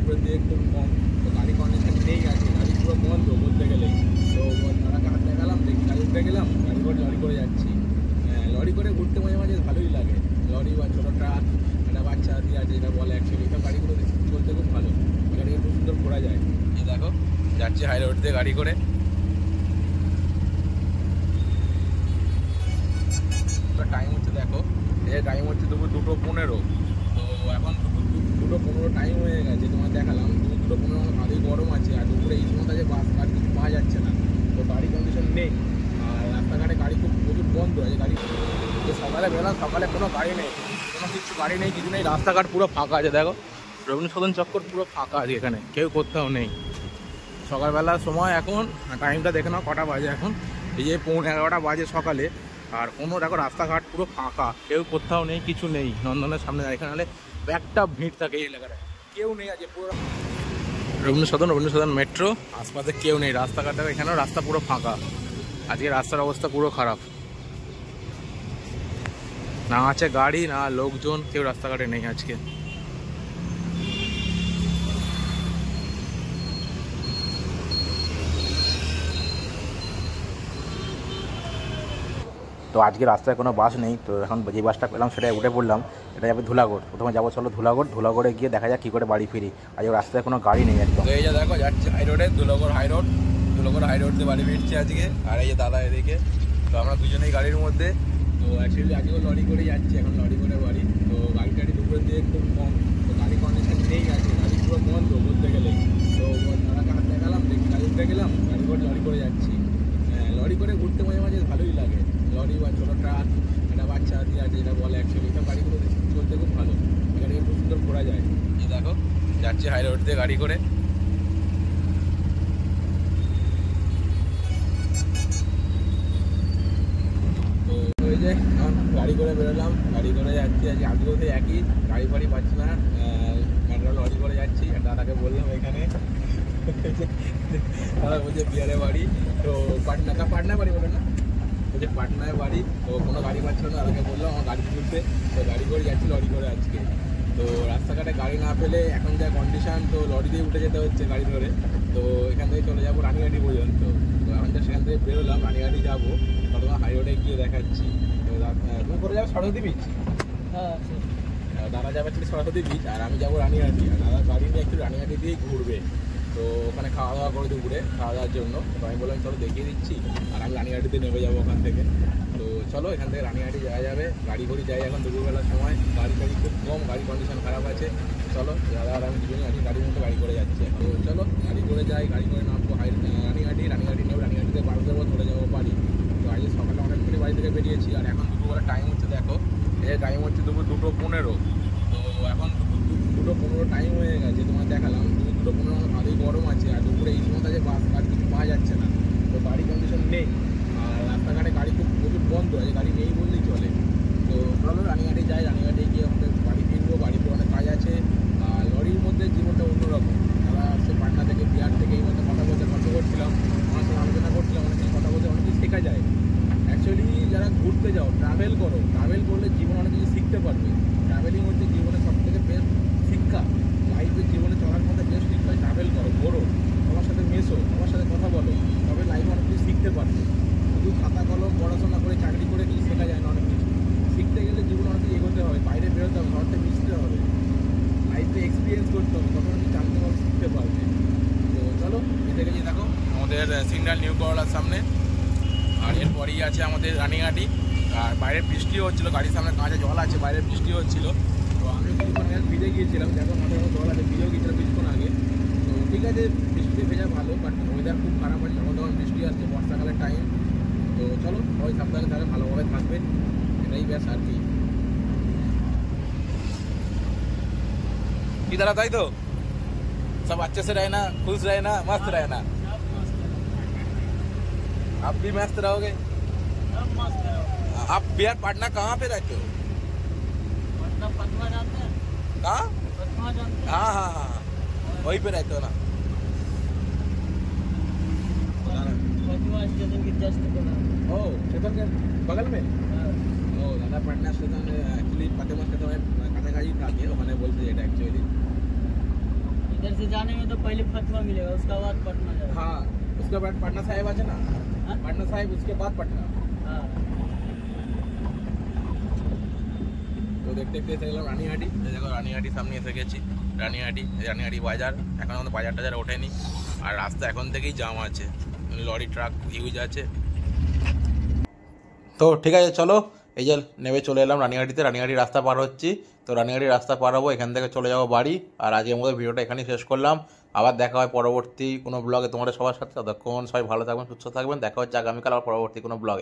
দুপুরের দিকে খুব কম, তো গাড়ি কন্ডিশন নেই আছে, গাড়ি পুরো বন্ধ বলতে গেলে। তো তারাকে হাত দেখালাম, দেখি গাড়ি উঠে গেলাম, গাড়ি করে লরি করে যাচ্ছি। লরি করে ঘুরতে মাঝে মাঝে ভালোই লাগে, লরি বা ছোটো ট্রাক, একটা বাচ্চা দিয়ে আছে যেটা বলে অ্যাকচুয়ালি, এইসব গাড়িগুলো চলতে খুব ভালো, গাড়িকে খুব সুন্দর ঘোরা যায়। এই দেখো যাচ্ছি হাই রোড দিয়ে গাড়ি করে। টাইম হচ্ছে দেখো, এই টাইম হচ্ছে দুপুর 2:15। তো এখন দুপুর 2:15 টাইম হয়ে গেছে, তোমার দেখালাম দুপুর 2:15 ভালোই গরম আছে। আর দুপুরে এই সময় যে বাস আর কিছু পাওয়া যাচ্ছে না, তো গাড়ি কন্ডিশন নেই, আর রাস্তাঘাটে গাড়ি খুব প্রচুর বন্ধ আছে। গাড়ি সকালে বেরোলাম, সকালে কোনো গাড়ি নেই, কোনো কিছু গাড়ি নেই, কিছু নেই, রাস্তাঘাট পুরো ফাঁকা আছে। দেখো রবীন্দ্র সদন চক্কর পুরো ফাঁকা আছে, এখানে কেউ কোথাও নেই। সকালবেলার সময় এখন টাইমটা দেখে নাও কটা বাজে, এখন এই যে 11:30 বাজে সকালে, আর কোনো দেখো রাস্তাঘাট পুরো ফাঁকা, কেউ কোথাও নেই, কিছু নেই। নন্দনের সামনে এখানে হলে একটা ভিড় থাকে এই এলাকায়, কেউ নেই আজকে। পুরো রবীন্দ্র সদন মেট্রো, আশপাশে কেউ নেই, রাস্তাঘাটে এখানেও রাস্তা পুরো ফাঁকা। আজকে রাস্তার অবস্থা পুরো খারাপ, না আছে গাড়ি না লোকজন, কেউ রাস্তাঘাটে নেই আজকে। তো আজকে রাস্তায় কোনো বাস নেই, তো এখন যে বাসটা পেলাম সেটাই উঠে পড়লাম। এটা যাবে ধুলাগড়, প্রথমে যাবো চলো ধুলাগড়ে গিয়ে দেখা যাক কী করে বাড়ি ফিরি। আজকে রাস্তায় কোনো গাড়ি নেই একদম। এই যে দেখো যাচ্ছে হাই রোডে, ধুলাগড় হাই রোড দিয়ে বাড়ি ফিরছি আজকে। আর এই যে দাদা এদিকে, তো আমরা দুজনেই গাড়ির মধ্যে। তো অ্যাকচুয়ালি আজকেও লরি করে যাচ্ছি, এখন লরি করে বাড়ি। তো গাড়ি টাড়ি দুপুরের দিকে খুব কম, তো গাড়ি কন্ডিশন নেই আছে, গাড়ি পুরো বন্ধ বলতে গেলে। তো তারাকে হাত দেখালাম, দেখি গাড়ি উঠে গেলাম, গাড়ি করে লরি করে যাচ্ছি। লরি করে ঘুরতে মাঝে মাঝে ভালোই লাগে, লরি বা ছোটো ট্রাক, একটা বাচ্চা দিয়ে আছে যেটা বলে অ্যাকচুয়ালি, এইসব গাড়িগুলো চলতে খুব ভালো, গাড়িকে খুব সুন্দর ঘোরা যায়। এই দেখো যাচ্ছি হাই রোড দিয়ে গাড়ি করে। তো ওই যে এখন গাড়ি করে বেরোলাম, গাড়ি করে যাচ্ছি। আজকেও তো একই, গাড়ি ফাড়ি পাচ্ছি না, একটা লরি করে যাচ্ছি। আর দাদাকে বললাম এখানে, দাদা বলছে বিহারে বাড়ি, তো পাটনায় বাড়ি বলে না, বলছে পাটনায় বাড়ি। তো কোনো গাড়ি পাচ্ছিল না, দাদাকে বললাম আমার গাড়ি তুলতে, তো গাড়ি করে যাচ্ছি লরি করে আজকে। তো রাস্তাঘাটে গাড়ি না পেলে এখন যা কন্ডিশন, তো লরি দিয়ে উঠে যেতে হচ্ছে গাড়ি ধরে। তো এখান থেকে চলে যাবো রানীঘাটি পর্যন্ত। তো এখন যা সেখান থেকে বেরোলাম, রানীঘাটি যাবো, তোমার হাই রোডে গিয়ে দেখাচ্ছি। তো তুমি করে যাবো সরস্বতী বিচ, দাদা যাবে সরস্বতী বিচ, আর আমি যাবো রানীঘাটি। আর দাদা গাড়ি নিয়ে একটু রানীঘাটি দিয়েই ঘুরবে, তো ওখানে খাওয়া দাওয়া করে দুপুরে খাওয়া দাওয়ার জন্য। তো আমি বললাম চলো দেখিয়ে দিচ্ছি, আর আমি রানীঘাটিতে নেমে যাবো ওখান থেকে। তো চলো এখান থেকে রানীঘাটি যাওয়া যাবে, গাড়ি ঘড়ি যাই এখন দুপুরবেলার সময়, গাড়ি খুব কম, গাড়ি কন্ডিশন খারাপ আছে। চলো দাদা আর আমি দুজনে আছি, গাড়ির মতো গাড়ি করে যাচ্ছি। তো চলো গাড়ি করে যাই, গাড়ি করে নামবো রানীঘাটি নেবো, রানীঘাটিতে বারো দেবো, চলে যাবো বাড়ি। তো আজকে সকালে অনেকক্ষণই বাড়ি থেকে বেরিয়েছি, আর এখন দুপুরবেলা টাইম হচ্ছে দেখো, এই টাইম হচ্ছে দুপুর 2:15। তো এখন দুপুর 2:15 টাইম হয়ে গেছে, তোমার দেখালাম দুপুর 2:15 ভালোই গরম আছে। আর দুপুরে এই সময় যে বাস আর কিছু পাওয়া যাচ্ছে না, তো গাড়ি কন্ডিশন নেই, আর রাস্তাঘাটে গাড়ি খুব প্রচুর বন্ধ আছে, গাড়ি নেই বললেই চলে। তো চলো রানীঘাটি যাই, রানীঘাটে গিয়ে আমাদের বাড়ি ফিরবো, বাড়িতে অনেক কাজ আছে। আর লরির মধ্যে জীবনটা অন্যরকম, তারা আসছে পাটনা থেকে, বিহার থেকে, এই মধ্যে কথা করছিলাম, আমার সঙ্গে আলোচনা করছিলাম, অনেক কিছু কথা বলতে অনেক কিছু শেখা যায়। অ্যাকচুয়ালি যারা ঘুরতে যাও, ট্রাভেল করলে জীবন অনেক কিছু শিখতে পারবে। ট্রাভেলিং হচ্ছে জীবনের সবথেকে বেস্ট শিক্ষা, লাইফের জীবনে চলার মধ্যে বেস্ট শিক্ষা। ট্রাভেল করো, ঘোরো, সবার সাথে মেশো, সবার সাথে কথা বলো, তবে লাইফে অনেক কিছু শিখতে পারবে। শুধু খাতা কলম পড়াশোনা করে চাকরি করে কিছু শেখা যায় না, অনেক কিছু শিখতে গেলে জীবনে অনেক কিছু এগোতে হবে, বাইরে বেরোতে হবে, ঘর থেকে মিশতে হবে, লাইফে এক্সপিরিয়েন্স করতে হবে, তখন তুমি জানতে পারবে, শিখতে পারবে। তো চলো এতে গেছি, দেখো আমাদের সিগন্যাল নিউ করলার সামনে, আর এরপরেই আছে আমাদের রানীঘাটি। আর বাইরে বৃষ্টিও হচ্ছিলো, গাড়ির সামনে কাঁচে জল আছে, বাইরে বৃষ্টি হচ্ছিলো। তো আমি কিছুক্ষণ আগে ভিজে গিয়েছিলাম, দেখো মাথায় জল আছে, ভিজেও গিয়েছিলাম কিছুক্ষণ আগে। তো ঠিক আছে, বৃষ্টিতে ভেজা ভালো, বাট ওয়েদার খুব খারাপ আছে, যখন তখন বৃষ্টি আসছে, বর্ষাকালের টাইম। তো চলো সবাই সাবধানে থাকে, ভালোভাবে থাকবে, এটাই ব্যাস আর কি। কি দাঁড়া, তাই তো সব अच्छे से रहना, खुश रहना, मस्त रहना। आप भी मस्त रहोगे। आप बिहार पाटना कहाँ पे रहते हो? पटना पटना जानते हैं? कहाँ? पटना जानते हैं? हाँ हाँ हाँ, वहीं पे रहते हो ना? पटना स्टेशन के जस्ट बगल। ओ स्टेशन के बगल में? ओ दादा पाटना स्टेशन एक्चुअली फतेहगंज के तो काछाकाछी থাকে, ওখানে বলছে এটা অ্যাকচুয়ালি। इधर इधर से जाने में तो पहले फतवा मिलेगा, उसके बाद पटना जाएगा। हाँ उसके बाद पटना साहिब আছে না, हाँ? पटना साहिब उसके बाद पटना। हाँ। তো দেখতে দেখতে এসে গেলাম রানীহাটি। এই দেখো রানীহাটির সামনে এসে গেছি। রানীহাটি বাজার, এখন আমাদের বাজার টাজার ওঠেনি, আর রাস্তা এখন থেকেই জাম আছে, লরি ট্রাক ইউজ আছে। তো ঠিক আছে চলো, এই যে নেমে চলে এলাম রানীহাটিতে, রানীহাটি রাস্তা পার হচ্ছি। তো রানীহাটি রাস্তা পার হবো, এখান থেকে চলে যাবো বাড়ি। আর আজকের মতো ভিডিওটা এখানেই শেষ করলাম। আবার দেখা হয় পরবর্তী কোনো ব্লগে তোমাদের সবার সাথে। ততক্ষণ সবাই ভালো থাকবেন, সুস্থ থাকবেন। দেখা হচ্ছে আগামীকাল আবার পরবর্তী কোনো ব্লগে।